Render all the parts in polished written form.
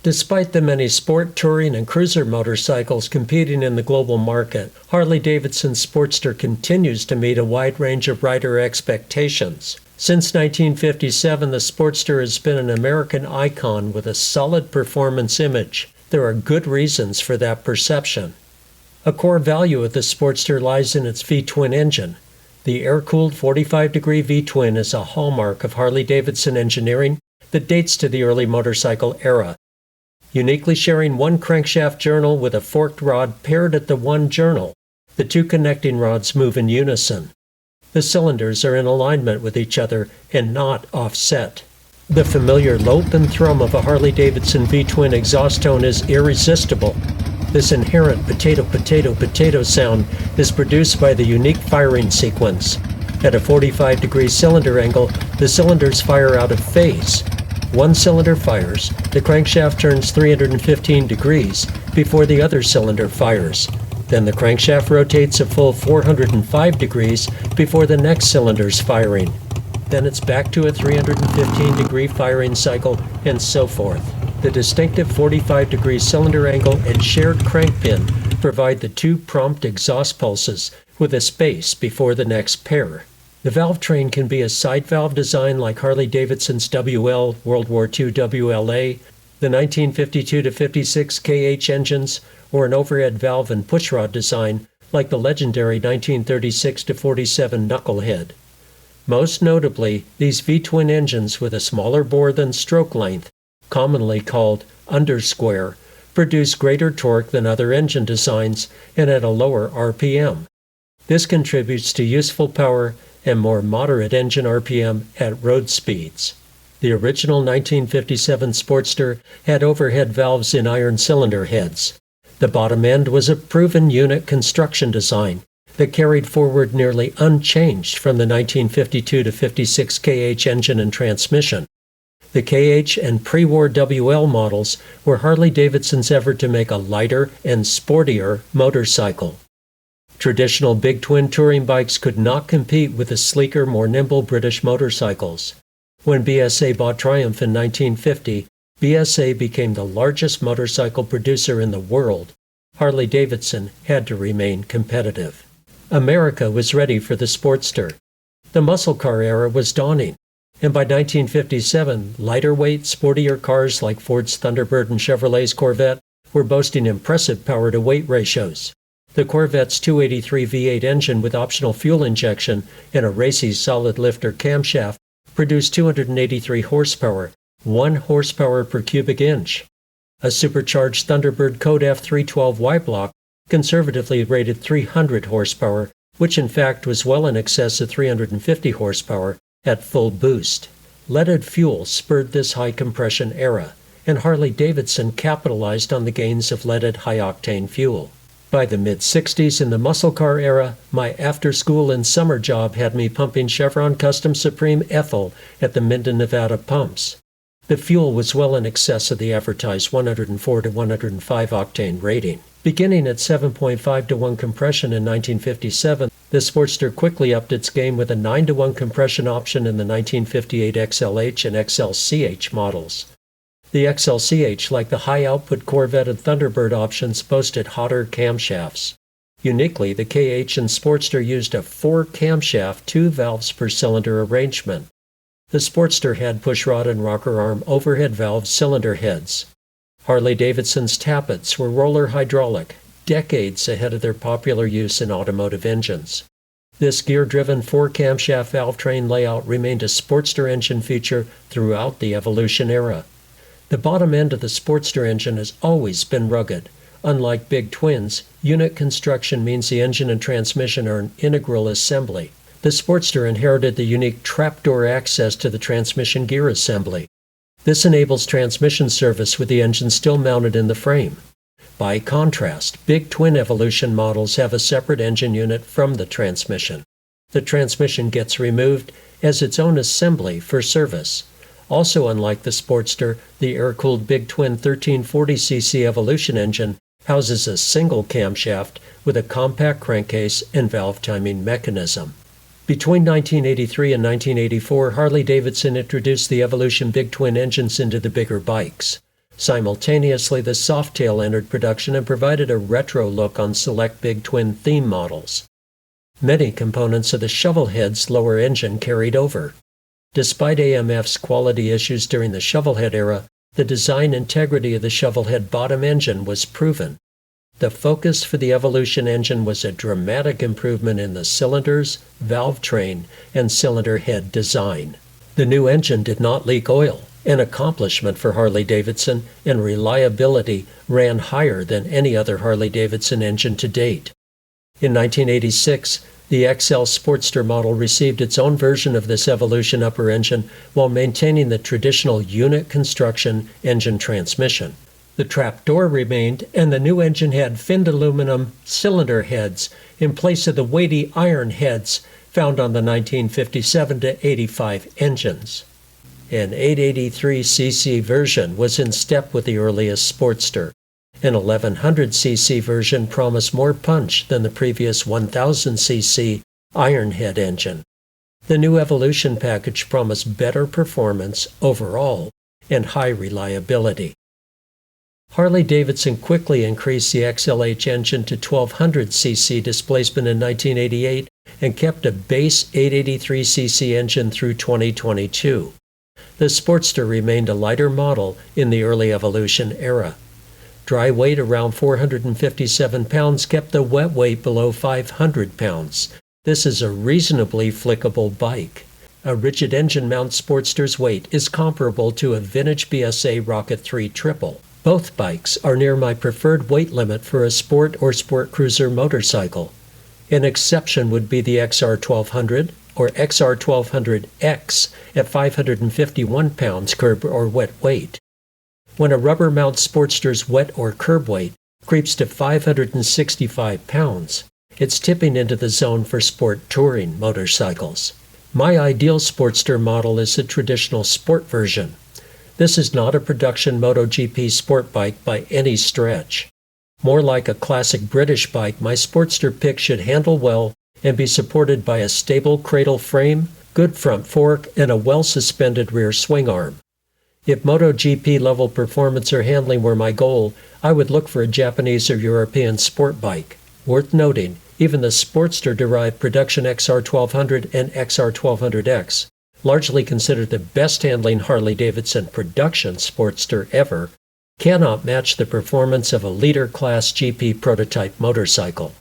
Despite the many sport, touring, and cruiser motorcycles competing in the global market, Harley-Davidson's Sportster continues to meet a wide range of rider expectations. Since 1957, the Sportster has been an American icon with a solid performance image. There are good reasons for that perception. A core value of the Sportster lies in its V-twin engine. The air-cooled 45-degree V-twin is a hallmark of Harley-Davidson engineering that dates to the early motorcycle era. Uniquely sharing one crankshaft journal with a forked rod paired at the one journal, the two connecting rods move in unison. The cylinders are in alignment with each other and not offset. The familiar lope and thrum of a Harley-Davidson V-twin exhaust tone is irresistible. This inherent potato-potato-potato sound is produced by the unique firing sequence. At a 45-degree cylinder angle, the cylinders fire out of phase. One cylinder fires, the crankshaft turns 315 degrees before the other cylinder fires. Then the crankshaft rotates a full 405 degrees before the next cylinder's firing. Then it's back to a 315-degree firing cycle, and so forth. The distinctive 45-degree cylinder angle and shared crank pin provide the two prompt exhaust pulses with a space before the next pair. The valve train can be a side valve design like Harley-Davidson's WL, World War II WLA, the 1952-56 KH engines, or an overhead valve and pushrod design like the legendary 1936-47 Knucklehead. Most notably, these V-twin engines with a smaller bore than stroke length, commonly called undersquare, produce greater torque than other engine designs and at a lower RPM. This contributes to useful power and more moderate engine RPM at road speeds. The original 1957 Sportster had overhead valves in iron cylinder heads. The bottom end was a proven unit construction design that carried forward nearly unchanged from the 1952-56 KH engine and transmission. The KH and pre-war WL models were Harley-Davidson's effort to make a lighter and sportier motorcycle. Traditional big twin touring bikes could not compete with the sleeker, more nimble British motorcycles. When BSA bought Triumph in 1950, BSA became the largest motorcycle producer in the world. Harley-Davidson had to remain competitive. America was ready for the Sportster. The muscle car era was dawning, and by 1957, lighter-weight, sportier cars like Ford's Thunderbird and Chevrolet's Corvette were boasting impressive power-to-weight ratios. The Corvette's 283 V8 engine with optional fuel injection and a racy solid lifter camshaft produced 283 horsepower, 1 horsepower per cubic inch. A supercharged Thunderbird Code F312 Y-block conservatively rated 300 horsepower, which in fact was well in excess of 350 horsepower at full boost. Leaded fuel spurred this high compression era, and Harley-Davidson capitalized on the gains of leaded high-octane fuel. By the mid-60s in the muscle car era, my after-school and summer job had me pumping Chevron Custom Supreme Ethyl at the Minden, Nevada pumps. The fuel was well in excess of the advertised 104 to 105 octane rating. Beginning at 7.5 to 1 compression in 1957, the Sportster quickly upped its game with a 9 to 1 compression option in the 1958 XLH and XLCH models. The XLCH, like the high-output Corvette and Thunderbird options, boasted hotter camshafts. Uniquely, the KH and Sportster used a 4-camshaft, 2 valves per cylinder arrangement. The Sportster had pushrod and rocker arm overhead valve cylinder heads. Harley-Davidson's tappets were roller hydraulic, decades ahead of their popular use in automotive engines. This gear-driven 4-camshaft valve train layout remained a Sportster engine feature throughout the Evolution era. The bottom end of the Sportster engine has always been rugged. Unlike big twins, unit construction means the engine and transmission are an integral assembly. The Sportster inherited the unique trapdoor access to the transmission gear assembly. This enables transmission service with the engine still mounted in the frame. By contrast, big twin Evolution models have a separate engine unit from the transmission. The transmission gets removed as its own assembly for service. Also unlike the Sportster, the air-cooled big twin 1340cc Evolution engine houses a single camshaft with a compact crankcase and valve timing mechanism. Between 1983 and 1984, Harley-Davidson introduced the Evolution big twin engines into the bigger bikes. Simultaneously, the Softail entered production and provided a retro look on select big twin theme models. Many components of the Shovelhead's lower engine carried over. Despite AMF's quality issues during the Shovelhead era, the design integrity of the Shovelhead bottom engine was proven. The focus for the Evolution engine was a dramatic improvement in the cylinders, valve train, and cylinder head design. The new engine did not leak oil, an accomplishment for Harley-Davidson, and reliability ran higher than any other Harley-Davidson engine to date. In 1986, the XL Sportster model received its own version of this Evolution upper engine while maintaining the traditional unit construction engine transmission. The trapdoor remained, and the new engine had finned aluminum cylinder heads in place of the weighty iron heads found on the 1957-85 engines. An 883cc version was in step with the earliest Sportster. An 1100cc version promised more punch than the previous 1000cc Ironhead engine. The new Evolution package promised better performance overall and high reliability. Harley-Davidson quickly increased the XLH engine to 1200cc displacement in 1988 and kept a base 883cc engine through 2022. The Sportster remained a lighter model in the early Evolution era. Dry weight around 457 pounds kept the wet weight below 500 pounds. This is a reasonably flickable bike. A rigid engine mount Sportster's weight is comparable to a vintage BSA Rocket 3 Triple. Both bikes are near my preferred weight limit for a sport or sport cruiser motorcycle. An exception would be the XR1200 or XR1200X at 551 pounds curb or wet weight. When a rubber mount Sportster's wet or curb weight creeps to 565 pounds, it's tipping into the zone for sport touring motorcycles. My ideal Sportster model is the traditional sport version. This is not a production MotoGP sport bike by any stretch. More like a classic British bike, my Sportster pick should handle well and be supported by a stable cradle frame, good front fork, and a well-suspended rear swing arm. If MotoGP level performance or handling were my goal, I would look for a Japanese or European sport bike. Worth noting, even the Sportster-derived production XR1200 and XR1200X, largely considered the best handling Harley-Davidson production Sportster ever, cannot match the performance of a leader-class GP prototype motorcycle.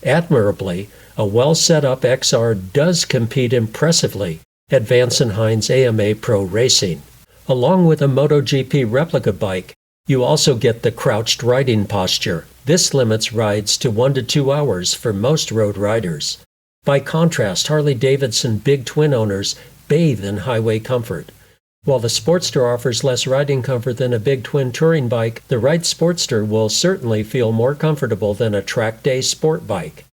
Admirably, a well-set-up XR does compete impressively at Vance & Hines AMA Pro Racing. Along with a MotoGP replica bike, you also get the crouched riding posture. This limits rides to 1 to 2 hours for most road riders. By contrast, Harley-Davidson big twin owners bathe in highway comfort. While the Sportster offers less riding comfort than a big twin touring bike, the right Sportster will certainly feel more comfortable than a track day sport bike.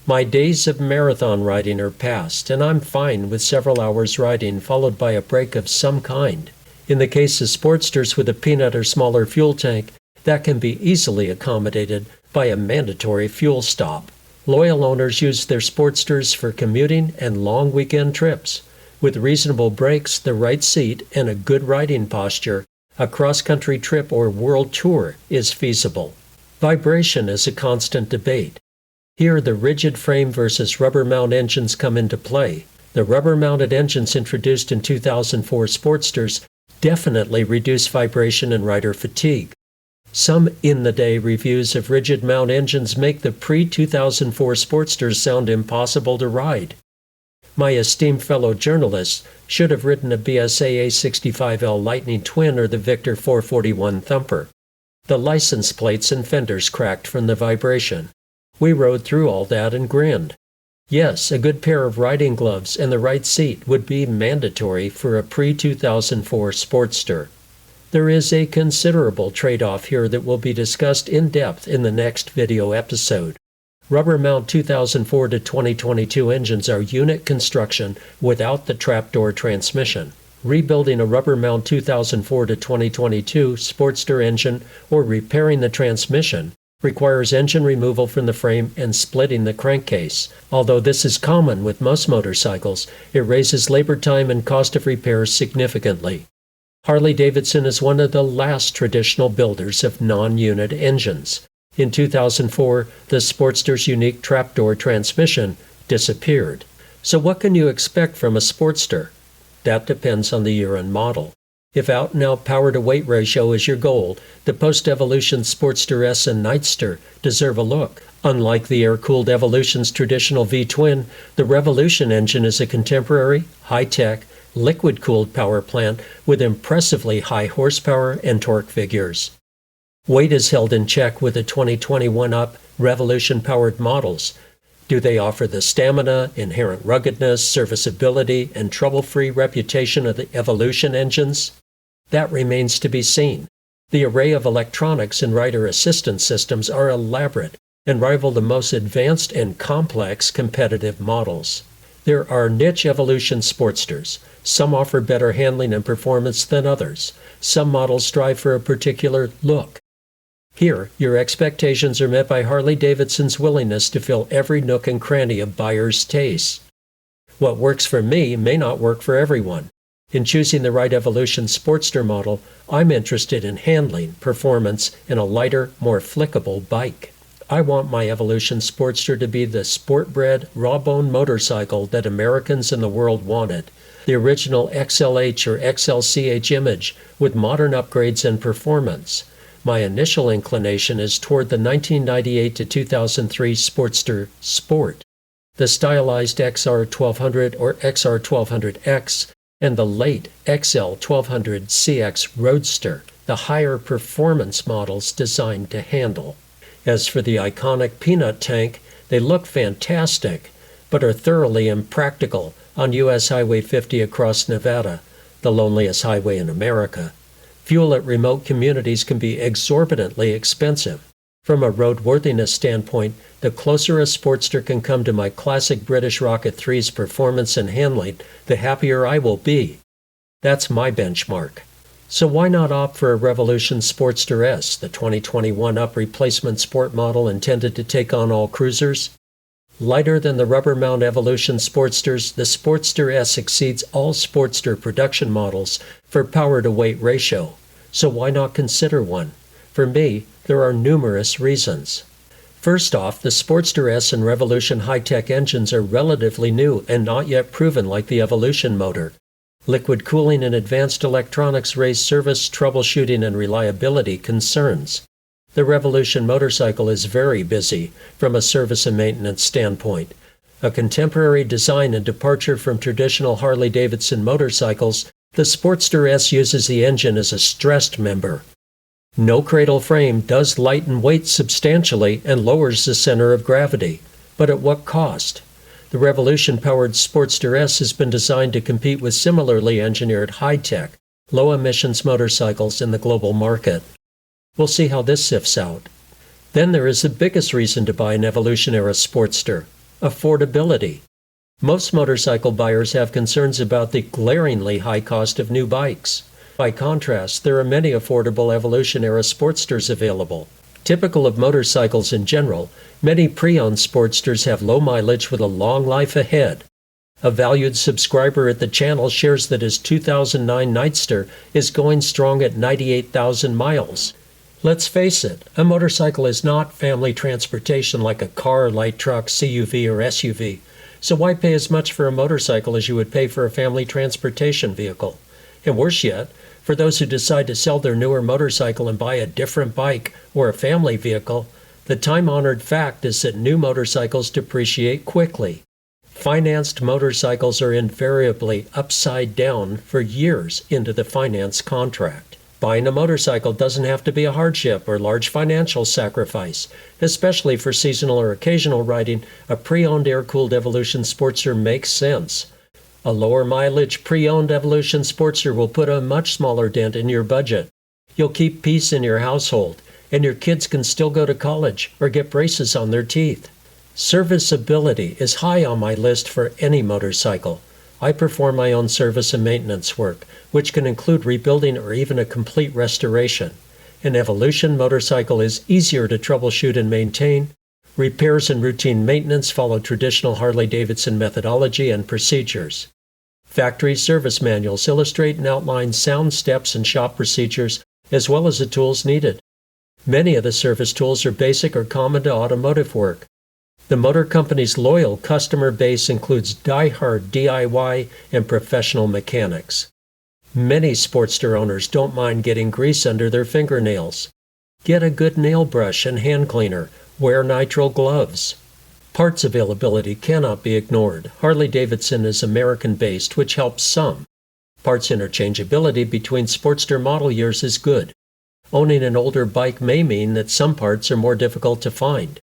My days of marathon riding are past, and I'm fine with several hours riding followed by a break of some kind. In the case of Sportsters with a peanut or smaller fuel tank, that can be easily accommodated by a mandatory fuel stop. Loyal owners use their Sportsters for commuting and long weekend trips. With reasonable brakes, the right seat, and a good riding posture, a cross-country trip or world tour is feasible. Vibration is a constant debate. Here, the rigid frame versus rubber mount engines come into play. The rubber-mounted engines introduced in 2004 Sportsters definitely reduce vibration and rider fatigue. Some in-the-day reviews of rigid mount engines make the pre-2004 Sportsters sound impossible to ride. My esteemed fellow journalists should have ridden a BSA A65L Lightning Twin or the Victor 441 Thumper. The license plates and fenders cracked from the vibration. We rode through all that and grinned. Yes, a good pair of riding gloves and the right seat would be mandatory for a pre-2004 Sportster. There is a considerable trade-off here that will be discussed in depth in the next video episode. Rubber mount 2004 to 2022 engines are unit construction without the trapdoor transmission. Rebuilding a rubber mount 2004 to 2022 Sportster engine or repairing the transmission requires engine removal from the frame and splitting the crankcase. Although this is common with most motorcycles, it raises labor time and cost of repairs significantly. Harley-Davidson is one of the last traditional builders of non-unit engines. In 2004, the Sportster's unique trapdoor transmission disappeared. So what can you expect from a Sportster? That depends on the year and model. If out-and-out power-to-weight ratio is your goal, the post-Evolution Sportster S and Nightster deserve a look. Unlike the air-cooled Evolution's traditional V-twin, the Revolution engine is a contemporary, high-tech, liquid-cooled power plant with impressively high horsepower and torque figures. Weight is held in check with the 2021 up Revolution-powered models. Do they offer the stamina, inherent ruggedness, serviceability, and trouble-free reputation of the Evolution engines? That remains to be seen. The array of electronics and rider assistance systems are elaborate and rival the most advanced and complex competitive models. There are niche Evolution Sportsters. Some offer better handling and performance than others. Some models strive for a particular look. Here, your expectations are met by Harley-Davidson's willingness to fill every nook and cranny of buyers' tastes. What works for me may not work for everyone. In choosing the right Evolution Sportster model, I'm interested in handling, performance, and a lighter, more flickable bike. I want my Evolution Sportster to be the sport-bred, raw-boned motorcycle that Americans in the world wanted. The original XLH or XLCH image with modern upgrades and performance. My initial inclination is toward the 1998 to 2003 Sportster Sport, the stylized XR1200 or XR1200X, and the late XL1200CX Roadster, the higher performance models designed to handle. As for the iconic peanut tank, they look fantastic, but are thoroughly impractical on U.S. Highway 50 across Nevada, the loneliest highway in America. Fuel at remote communities can be exorbitantly expensive. From a roadworthiness standpoint, the closer a Sportster can come to my classic British Rocket 3's performance and handling, the happier I will be. That's my benchmark. So why not opt for a Revolution Sportster S, the 2021 up replacement sport model intended to take on all cruisers? Lighter than the rubber-mount Evolution Sportsters, the Sportster S exceeds all Sportster production models for power-to-weight ratio. So why not consider one? For me, there are numerous reasons. First off, the Sportster S and Revolution high-tech engines are relatively new and not yet proven like the Evolution motor. Liquid cooling and advanced electronics raise service, troubleshooting, and reliability concerns. The Revolution motorcycle is very busy from a service and maintenance standpoint. A contemporary design and departure from traditional Harley-Davidson motorcycles, the Sportster S uses the engine as a stressed member. No cradle frame does lighten weight substantially and lowers the center of gravity. But at what cost? The Revolution-powered Sportster S has been designed to compete with similarly engineered high-tech, low-emissions motorcycles in the global market. We'll see how this sifts out. Then there is the biggest reason to buy an Evolution-era Sportster: affordability. Most motorcycle buyers have concerns about the glaringly high cost of new bikes. By contrast, there are many affordable Evolution-era Sportsters available. Typical of motorcycles in general, many pre-owned Sportsters have low mileage with a long life ahead. A valued subscriber at the channel shares that his 2009 Nightster is going strong at 98,000 miles. Let's face it, a motorcycle is not family transportation like a car, light truck, CUV, or SUV. So why pay as much for a motorcycle as you would pay for a family transportation vehicle? And worse yet, for those who decide to sell their newer motorcycle and buy a different bike or a family vehicle, the time-honored fact is that new motorcycles depreciate quickly. Financed motorcycles are invariably upside down for years into the finance contract. Buying a motorcycle doesn't have to be a hardship or large financial sacrifice. Especially for seasonal or occasional riding, a pre-owned air-cooled Evolution Sportster makes sense. A lower mileage pre-owned Evolution Sportster will put a much smaller dent in your budget. You'll keep peace in your household, and your kids can still go to college or get braces on their teeth. Serviceability is high on my list for any motorcycle. I perform my own service and maintenance work, which can include rebuilding or even a complete restoration. An Evolution motorcycle is easier to troubleshoot and maintain. Repairs and routine maintenance follow traditional Harley-Davidson methodology and procedures. Factory service manuals illustrate and outline sound steps and shop procedures, as well as the tools needed. Many of the service tools are basic or common to automotive work. The motor company's loyal customer base includes die-hard DIY and professional mechanics. Many Sportster owners don't mind getting grease under their fingernails. Get a good nail brush and hand cleaner. Wear nitrile gloves. Parts availability cannot be ignored. Harley-Davidson is American-based, which helps some. Parts interchangeability between Sportster model years is good. Owning an older bike may mean that some parts are more difficult to find.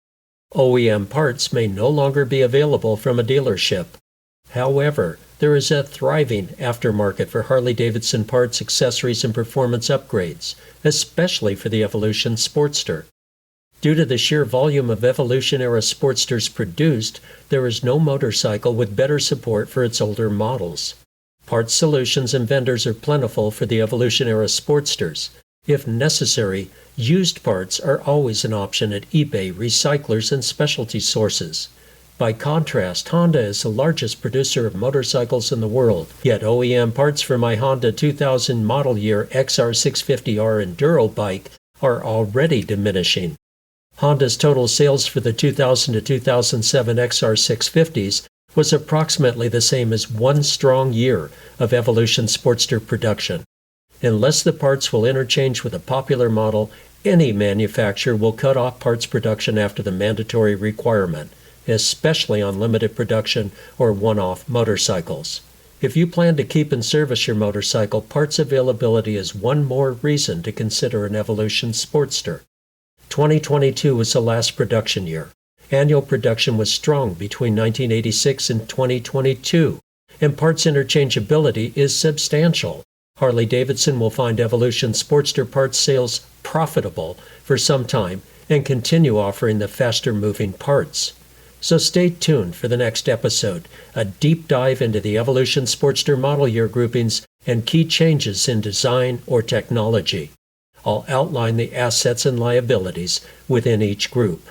OEM parts may no longer be available from a dealership. However, there is a thriving aftermarket for Harley-Davidson parts, accessories, and performance upgrades, especially for the Evolution Sportster. Due to the sheer volume of Evolution-era Sportsters produced, there is no motorcycle with better support for its older models. Parts solutions and vendors are plentiful for the Evolution-era Sportsters. If necessary, used parts are always an option at eBay, recyclers, and specialty sources. By contrast, Honda is the largest producer of motorcycles in the world, yet OEM parts for my Honda 2000 model year XR650R Enduro bike are already diminishing. Honda's total sales for the 2000 to 2007 XR650s was approximately the same as one strong year of Evolution Sportster production. Unless the parts will interchange with a popular model, any manufacturer will cut off parts production after the mandatory requirement, especially on limited production or one-off motorcycles. If you plan to keep and service your motorcycle, parts availability is one more reason to consider an Evolution Sportster. 2022 was the last production year. Annual production was strong between 1986 and 2022, and parts interchangeability is substantial. Harley-Davidson will find Evolution Sportster parts sales profitable for some time and continue offering the faster-moving parts. So stay tuned for the next episode, a deep dive into the Evolution Sportster model year groupings and key changes in design or technology. I'll outline the assets and liabilities within each group.